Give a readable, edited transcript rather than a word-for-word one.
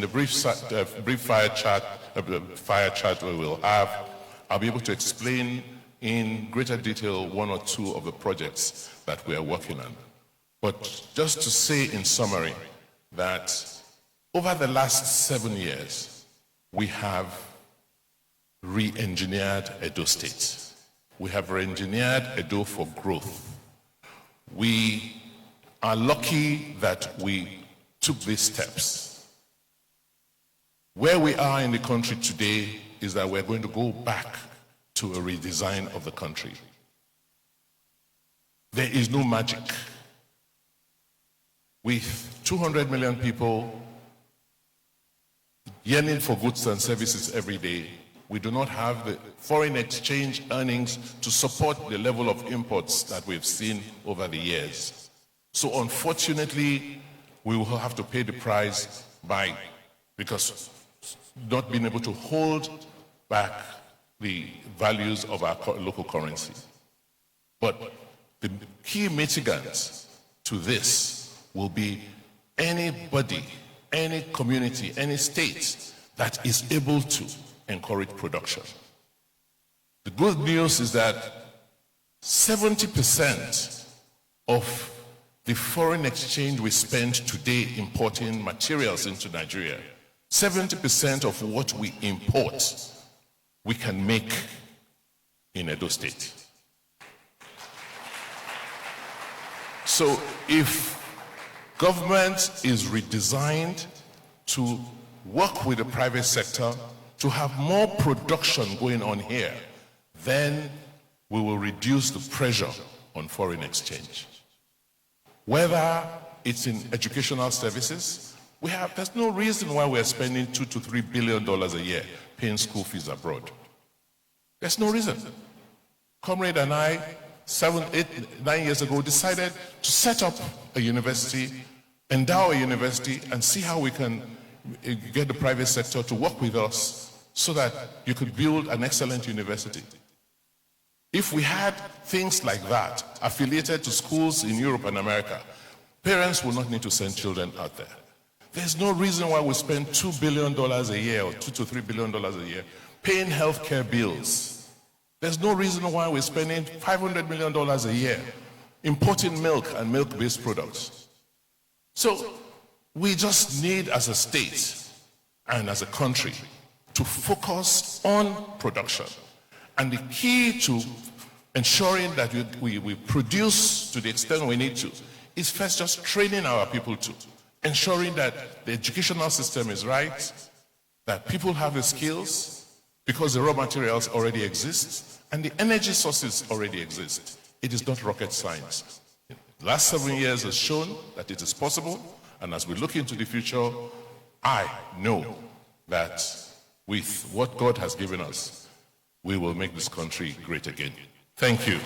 the brief fire chat we will have, I'll be able to explain in greater detail one or two of the projects that we are working on. But just to say in summary that over the last 7 years, we have re-engineered Edo State. We have re-engineered Edo for growth. We are lucky that we took these steps. Where we are in the country today is that we're going to go back to a redesign of the country. There is no magic. With 200 million people yearning for goods and services every day, we do not have the foreign exchange earnings to support the level of imports that we've seen over the years. So unfortunately, we will have to pay the price because not being able to hold back the values of our local currency. But the key mitigants to this will be anybody, any community, any state that is able to encourage production. The good news is that 70% of the foreign exchange we spend today importing materials into Nigeria, 70% of what we import, we can make in Edo State. So if government is redesigned to work with the private sector to have more production going on here, then we will reduce the pressure on foreign exchange. Whether it's in educational services, there's no reason why we're spending $2 to $3 billion a year paying school fees abroad. There's no reason. Comrade and I, 7, 8, 9 years ago, decided to set up a university, endow a university, and see how we can get the private sector to work with us so that you could build an excellent university. If we had things like that affiliated to schools in Europe and America, parents would not need to send children out there. There's no reason why we spend $2 billion a year or $2 to $3 billion a year paying healthcare bills. There's no reason why we're spending $500 million a year importing milk and milk-based products. So we just need, as a state and as a country, to focus on production. And the key to ensuring that we produce to the extent we need to is first just training our people to, ensuring that the educational system is right, that people have the skills because the raw materials already exist and the energy sources already exist. It is not rocket science. The last 7 years has shown that it is possible, and as we look into the future, I know that with what God has given us, we will make this country great again. Thank you.